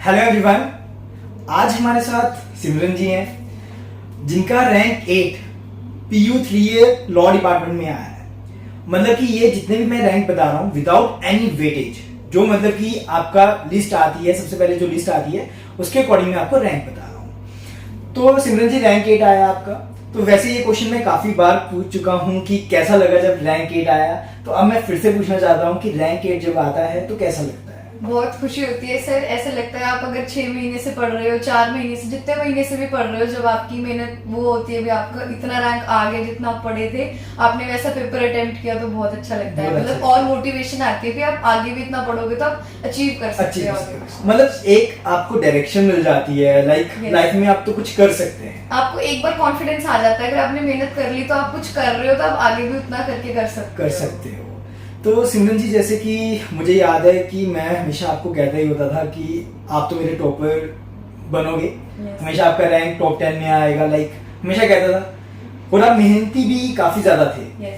Hello everyone, आज हमारे साथ सिमरन जी हैं जिनका rank 8 PU 3A law department में आया है। मतलब कि ये जितने भी मैं रैंक बता रहा हूँ विदाउट एनी वेटेज, जो मतलब कि आपका लिस्ट आती है, सबसे पहले जो लिस्ट आती है उसके अकॉर्डिंग मैं आपको रैंक बता रहा हूँ। तो सिमरन जी रैंक 8 आया आपका। तो वैसे ये क्वेश्चन मैं काफी बार पूछ चुका हूँ कि कैसा लगा जब रैंक 8 आया, तो अब मैं फिर से पूछना चाहता हूँ कि रैंक 8 जब आता है तो कैसा लगता है? बहुत खुशी होती है सर। ऐसा लगता है आप अगर 6 महीने से पढ़ रहे हो, 4 महीने से, जितने महीने से भी पढ़ रहे हो, जब आपकी मेहनत वो होती है, भी आपका इतना रैंक आ गया जितना आप पढ़े थे, आपने वैसा पेपर अटेम्प्ट किया, तो बहुत अच्छा लगता है। मतलब और मोटिवेशन आती है कि आप आगे भी इतना पढ़ोगे तो आप अचीव कर सकते हो। मतलब एक आपको डायरेक्शन मिल जाती है, लाइफ में आप तो कुछ कर सकते हैं। आपको एक बार कॉन्फिडेंस आ जाता है, अगर आपने मेहनत कर ली तो आप कुछ कर रहे हो तो आप आगे भी उतना करके कर सकते हो। तो सिमरन जी, जैसे कि मुझे याद है कि मैं हमेशा आपको कहता ही होता था कि आप तो मेरे टॉपर बनोगे, हमेशा आपका रैंक टॉप 10 में आएगा, हमेशा कहता था। और आप मेहनती भी काफी ज्यादा थे।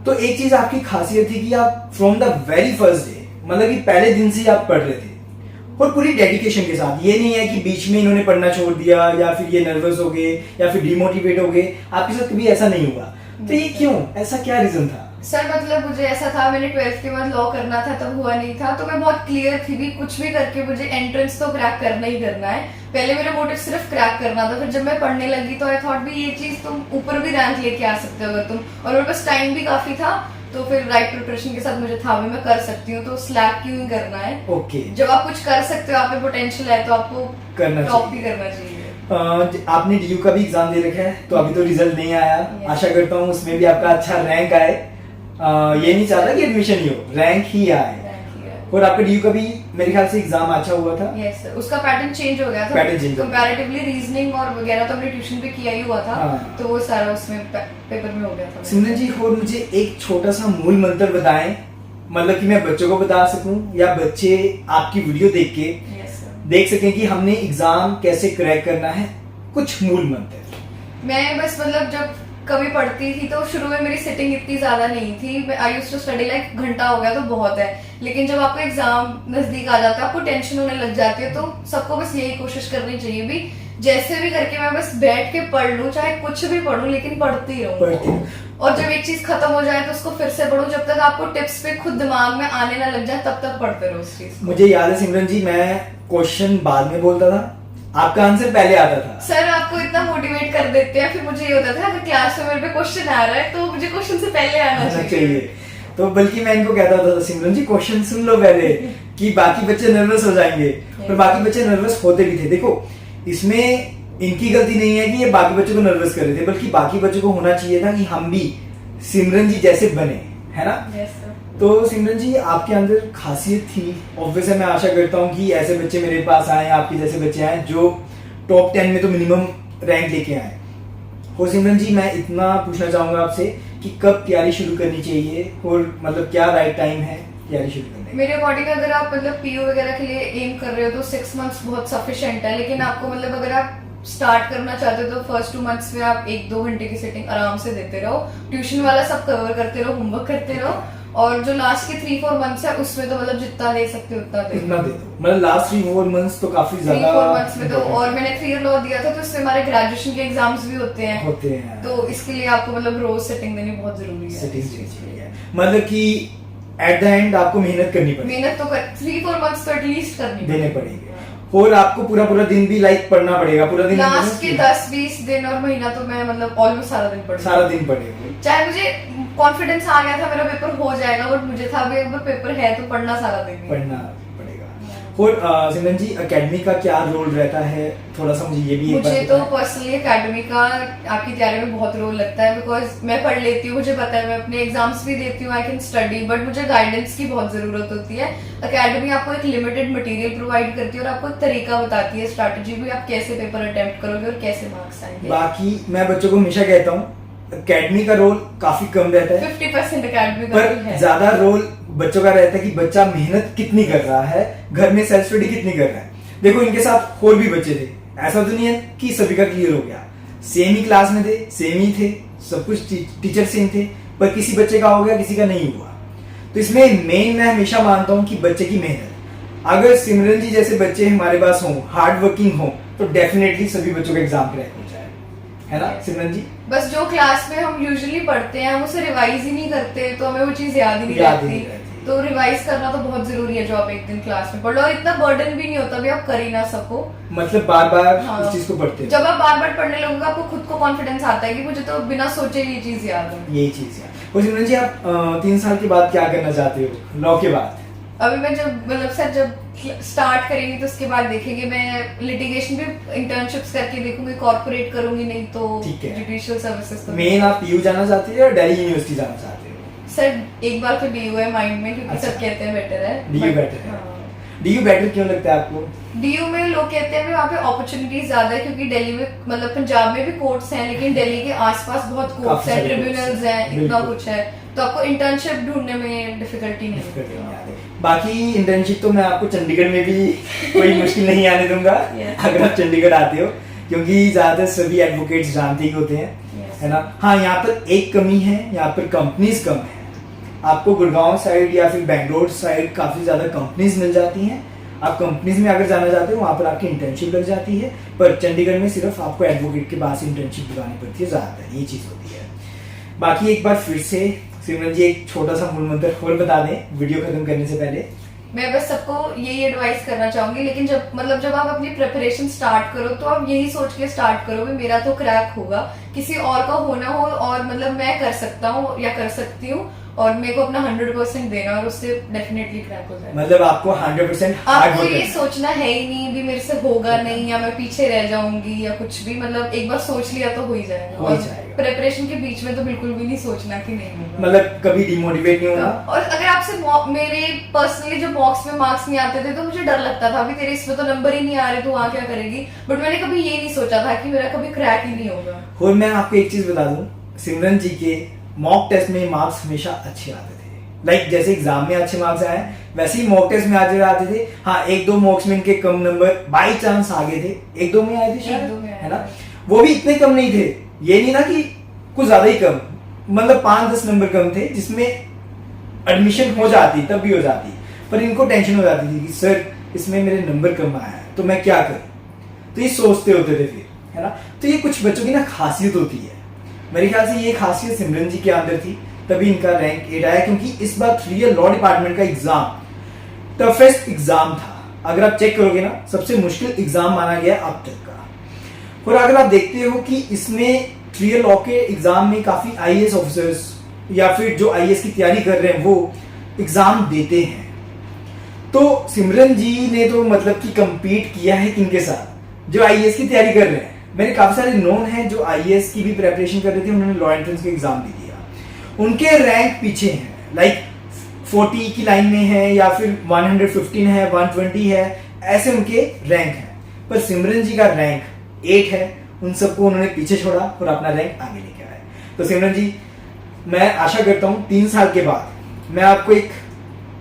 तो एक चीज आपकी खासियत थी कि आप from the very first day, मतलब कि पहले दिन से ही आप पढ़ रहे थे और पूरी डेडिकेशन के साथ। ये नहीं है कि बीच में इन्होंने पढ़ना छोड़ दिया या फिर ये नर्वस हो गए या फिर डिमोटिवेट हो गए, आपके साथ कभी ऐसा नहीं हुआ। तो ये क्यों, ऐसा क्या रीजन था? सर मतलब मुझे ऐसा था, मैंने 12th के बाद लॉ करना था, तब हुआ नहीं था, तो मैं बहुत क्लियर थी भी, कुछ भी करके मुझे एंट्रेंस तो क्रैक करना ही करना है। पहले मेरा मोटिव सिर्फ क्रैक करना था। फिर जब मैं पढ़ने लगी तो आई थॉट भी ये चीज तुम ऊपर भी रैंक लेके आ सकते हो अगर तुम, और मेरे पास टाइम भी काफी था, तो फिर राइट प्रिपरेशन के साथ मुझे था भी मैं कर सकती हूँ, तो स्लैक क्यों ही करना है। ओके। जब आप कुछ कर सकते हो, आप में पोटेंशियल है, तो आपको टॉप भी करना चाहिए। आपने DU का भी एग्जाम दे रखा है, तो अभी तो रिजल्ट नहीं आया। आशा करता हूँ उसमें भी आपका अच्छा रैंक आए। ये नहीं चाहता कि एडमिशन ही हो, रैंक ही आए। और आपका DU का भी मेरे ख्याल से एग्जाम अच्छा हुआ था। यस सर, उसका पैटर्न चेंज हो गया था। कंपैरेटिवली रीजनिंग और वगैरह तो हमने ट्यूशन पे किया ही हुआ था। तो वो सारा उसमें पेपर में हो गया था। सिमरन जी, और मुझे एक छोटा सा मूल मंत्र बताएं, मतलब कि मैं बच्चों को बता सकूं या बच्चे आपकी वीडियो देख के देख सकें कि हमने एग्जाम कैसे क्रैक करना है। कुछ मूल मंत्र। मैं बस मतलब जब कभी पढ़ती थी तो शुरू में मेरी सिटिंग इतनी ज्यादा नहीं थी। आई यूज्ड टू स्टडी घंटा हो गया तो बहुत है। लेकिन जब आपका एग्जाम नजदीक आ जाता है, आपको टेंशन होने लग जाती है, तो सबको बस यही कोशिश करनी चाहिए भी, जैसे भी करके मैं बस बैठ के पढ़ लूं, चाहे कुछ भी पढ़ूं, लेकिन पढ़ती रहूं। और जब एक चीज खत्म हो जाए तो उसको फिर से पढ़ूं, जब तक आपको टिप्स पे खुद दिमाग में आने ना लग जाए तब तक पढ़ते रहो उस चीज। मुझे याद है सिमरन जी, मैं क्वेश्चन बाद में बोलता था, आपका आंसर पहले आता था। सर आपको इतना मोटिवेट कर देते हैं, फिर मुझे ये होता था अगर क्लास में मेरे पे क्वेश्चन आ रहा है तो मुझे क्वेश्चन से पहले आना चाहिए। तो बल्कि मैं इनको कहता होता था, सिमरन जी क्वेश्चन सुन लो पहले कि बाकी बच्चे नर्वस हो जाएंगे। और बाकी बच्चे नर्वस होते भी थे। देखो, इसमें इनकी गलती नहीं है कि ये बाकी बच्चों को नर्वस कर रहे थे, बल्कि बाकी बच्चों को होना चाहिए था कि हम भी सिमरन जी जैसे बने, है ना? तो सिमरन जी, आपके अंदर खासियत थी, ऑब्वियस है। मैं आशा करता हूँ कि ऐसे बच्चे मेरे पास आए, आपके जैसे बच्चे आए जो टॉप 10 में तो मिनिमम रैंक लेके आए। और सिमरन जी, मैं इतना पूछना चाहूंगा आपसे कि कब तैयारी शुरू करनी चाहिए और मतलब क्या राइट टाइम है तैयारी शुरू करने? मेरे अकॉर्डिंग अगर आप मतलब PU वगैरह के लिए एम कर रहे हो तो 6 मंथ्स बहुत सफिशिएंट है। लेकिन आपको मतलब अगर आप स्टार्ट करना चाहते हो तो फर्स्ट 2 मंथ्स में आप 1-2 घंटे की सेटिंग आराम से देते रहो, ट्यूशन वाला सब कवर करते रहो, होमवर्क करते रहो, और जो लास्ट के 3-4 मंथ्स है उसमें तो मतलब जितना दे सकते हो उतना दे दो। मतलब लास्ट 3-4 मंथ्स तो काफी ज्यादा 3-4 मंथ्स में तो। और मैंने 3 ईयर लॉ दिया था, तो इससे हमारे ग्रेजुएशन के एग्जाम्स भी होते हैं। तो इसके लिए आपको मतलब रोज सेटिंग देनी बहुत जरूरी है। मतलब कि एट द एंड आपको मेहनत करनी पड़ेगी। मेहनत तो 3-4 मंथ्स तो एटलीस्ट करनी पड़ेगी। और आपको पूरा दिन भी पढ़ना पड़ेगा। पूरा दिन, लास्ट के 10-20 दिन और महीना तो मैं मतलब ऑलमोस्ट सारा दिन पढ़ेगा। चाहे मुझे कॉन्फिडेंस आ गया था मेरा पेपर हो जाएगा, बट मुझे था भी अगर पेपर है तो पढ़ना सारा दिन पढ़ना पड़ेगा। और सिमरन जी, एकेडमी का क्या रोल रहता है, थोड़ा सा मुझे ये भी मुझे तो पर्सनली एकेडमी का आपकी तैयारी में बहुत रोल लगता है, बिकॉज मैं पढ़ लेती हूँ, मुझे पता है, मैं अपने एग्जाम्स भी देती हूँ, आई कैन स्टडी, बट मुझे गाइडेंस की बहुत जरूरत होती है। एकेडमी आपको एक लिमिटेड मटेरियल प्रोवाइड करती है और आपको एक तरीका बताती है, स्ट्रैटेजी भी, आप कैसे पेपर अटेम्प्ट करोगे और कैसे मार्क्स आएंगे। बाकी मैं बच्चों को हमेशा कहता हूँ एकेडमी का रोल काफी कम रहता है, 50% एकेडमी का रोल है, ज्यादा रोल बच्चों का रहता है कि बच्चा मेहनत कितनी कर रहा है, घर में सेल्फ स्टडी कितनी कर रहा है। देखो, इनके साथ और भी बच्चे थे, ऐसा तो नहीं है कि सभी का क्लियर हो गया। सेम ही क्लास में थे, सेम ही थे, सब कुछ टीचर सेम थे, पर किसी बच्चे का हो गया, किसी का नहीं हुआ। तो इसमें मेन मैं हमेशा मानता हूँ कि बच्चे की मेहनत। अगर सिमरन जी जैसे बच्चे हमारे पास हों, हार्ड वर्किंग हों, तो डेफिनेटली सभी बच्चों का एग्जाम क्रैक हो जाए, है ना सिमरन जी? बस जो क्लास में हम यूजुअली पढ़ते हैं हम उसे रिवाइज ही नहीं करते, तो हमें वो चीज याद ही नहीं रहती। तो रिवाइज करना तो बहुत जरूरी है, जो आप एक दिन क्लास में पढ़ लो, और इतना बर्डन भी नहीं होता भी आप कर ही ना सको। मतलब बार बार हाँ। इस चीज को पढ़ते हैं। जब आप बार बार पढ़ने लगोगे आपको खुद को कॉन्फिडेंस आता है कि मुझे तो बिना सोचे ये चीज याद है। यही चीज है। और सिमरन जी आप 3 साल के बाद क्या करना चाहते हो लॉ के बाद? अभी मैं जब मतलब सर जब स्टार्ट करेंगे तो उसके बाद देखेंगे, मैं लिटिगेशन भी इंटर्नशिप्स करके देखूंगी, कॉर्पोरेट करूंगी, नहीं तो ठीक है। जुडिशियल सर्विसेज तो मेन आप पीयू जाना चाहते हो या दिल्ली यूनिवर्सिटी जाना चाहते हो? सर एक बार तो डीयू है माइंड में, क्योंकि अच्छा। सब कहते हैं बेटर है। डीयू बेटर है। डीयू बेटर क्यों लगता है आपको? डीयू में लोग कहते हैं वहाँ पे अपॉर्चुनिटीज ज्यादा है, क्योंकि दिल्ली में मतलब पंजाब में भी कोर्ट्स हैं, लेकिन दिल्ली के आसपास बहुत कोर्ट्स काफी हैं, सारे ट्रिब्यूनल्स courts हैं, हैं, इतना बिल्कुल। कुछ है, तो आपको इंटर्नशिप ढूंढने में डिफिकल्टी नहीं होती। बाकी इंटर्नशिप तो मैं आपको चंडीगढ़ में भी कोई मुश्किल नहीं आने दूंगा Yes. अगर आप चंडीगढ़ आते हो, क्योंकि ज्यादातर सभी एडवोकेट्स जानते ही होते हैं, Yes. है ना? हाँ, यहाँ पर एक कमी है, यहाँ पर कंपनीज कम है। आपको गुड़गांव साइड या फिर बेंगलोर साइड काफी ज्यादा कंपनीज मिल जाती हैं। आप कंपनीज में अगर जाना चाहते हो वहां पर आपकी इंटर्नशिप लग जाती है, पर चंडीगढ़ में सिर्फ आपको एडवोकेट के पास इंटर्नशिप लगानी पड़ती है ज्यादातर, ये चीज होती है। बाकी एक बार फिर से सिमरन जी एक छोटा सा मूल मंत्र और बता दें वीडियो खत्म करने से पहले। मैं बस सबको यही एडवाइस करना चाहूंगी, लेकिन जब आप अपनी प्रिपरेशन स्टार्ट करो तो आप यही सोच के स्टार्ट करो भी मेरा तो क्रैक होगा, किसी और का होना हो, और मतलब मैं कर सकता हूँ या कर सकती हूँ, और मेरे को अपना 100% देना, और उससे डेफिनेटली क्रैक हो जाएगा। मतलब आपको 100% हार्ड आपको वर्क ये करना है। सोचना है ही नहीं भी मेरे से होगा नहीं, या मैं पीछे रह जाऊंगी या कुछ भी, मतलब एक बार सोच लिया तो हो ही जाएगा। हो ही और जाएगा। प्रिपरेशन के बीच में तो बिल्कुल भी नहीं सोचना कि नहीं होगा। मतलब कभी डिमोटिवेट नहीं होना। और अगर आपसे मेरे पर्सनली जो बॉक्स में मार्क्स नहीं आते थे तो मुझे डर लगता था, अभी तेरे इसमें तो नंबर ही नहीं आ रहे तो वहाँ क्या करेगी, बट मैंने कभी ये नहीं सोचा था कि मेरा कभी क्रैक ही नहीं होगा। और मैं आपको एक चीज बता दूं, सिमरन जी के मॉक टेस्ट में मार्क्स हमेशा अच्छे आते थे। लाइक जैसे एग्जाम में अच्छे मार्क्स आए वैसे ही मॉक टेस्ट में आते थे। हाँ, 1-2 मॉक्स में इनके कम नंबर बाई चांस आ गए थे, 1-2 में आए थे शायद, 1-2 में आए है ना? वो भी इतने कम नहीं थे, ये नहीं ना कि कुछ ज्यादा ही कम, मतलब 5-10 नंबर कम थे, जिसमें एडमिशन हो जाती तब भी हो जाती, पर इनको टेंशन हो जाती थी कि सर इसमें मेरे नंबर कम आया है तो मैं क्या करूं, तो ये सोचते होते थे फिर, है ना? तो ये कुछ बच्चों की ना खासियत होती है, मेरे ख्याल से ये खासियत सिमरन जी के अंदर थी, तभी इनका रैंक 8 आया, क्योंकि इस बार 3 ईयर लॉ डिपार्टमेंट का एग्जाम टफेस्ट एग्जाम था। अगर आप चेक करोगे ना, सबसे मुश्किल एग्जाम माना गया अब तक का। और अगर आप देखते हो कि इसमें 3 ईयर लॉ के एग्जाम में काफी आईएएस ऑफिसर्स या फिर जो आईएएस की तैयारी कर रहे हैं वो एग्जाम देते हैं, तो सिमरन जी ने तो मतलब कि compete किया है किनके साथ, जो आईएएस की तैयारी कर रहे हैं। मेरे काफी सारे नोन हैं जो आईएएस की भी प्रिपरेशन कर रहे थे, उन्होंने लॉ एंट्रेंस का एग्जाम भी दिया, उनके रैंक पीछे हैं, लाइक 40 की लाइन में है या फिर 115 है, 120 है, ऐसे उनके रैंक हैं। पर सिमरन जी का रैंक 8 है, उन सबको उन्होंने पीछे छोड़ा और अपना रैंक आगे लेके आए। तो सिमरन जी, मैं आशा करता हूँ 3 साल के बाद मैं आपको एक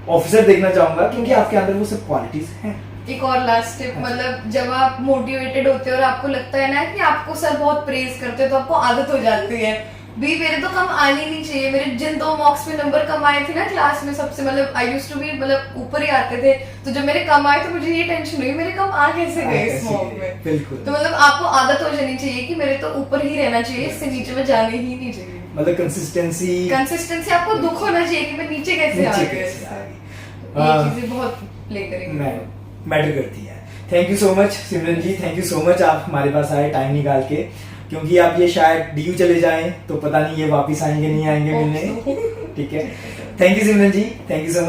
ऑफिसर देखना चाहूंगा, क्योंकि आपके अंदर वो सब क्वालिटीज हैं। एक और लास्ट टिप, मतलब जब आप मोटिवेटेड होते हो और आपको लगता है ना कि आपको सर बहुत प्रेज करते हो तो आपको आदत हो जाती है भी मेरे तो कम आने नहीं चाहिए। मेरे जिन 2 मॉक्स में नंबर कम आए थे ना क्लास में सबसे, मतलब आई यूज्ड टू बी मतलब ऊपर ही आते थे, तो जब मेरे कम आए तो मुझे ये टेंशन हुई मेरे कम आ कैसे गए इस मॉक में। बिल्कुल। तो मतलब आपको आदत हो जानी चाहिए कि मेरे तो ऊपर ही रहना चाहिए, इससे नीचे में जाने ही नहीं चाहिए। मतलब कंसिस्टेंसी आपको दुख होना चाहिए कि मैं नीचे कैसे आ गया। ये चीजें बहुत प्ले करेंगी, मैटर करती है। Thank you so much Simran ji, thank you so much, आप हमारे पास आए टाइम निकाल के, क्योंकि आप ये शायद डीयू चले जाएं तो पता नहीं ये वापस आएंगे नहीं आएंगे मिलने। ठीक है, thank you Simran ji, thank you so much.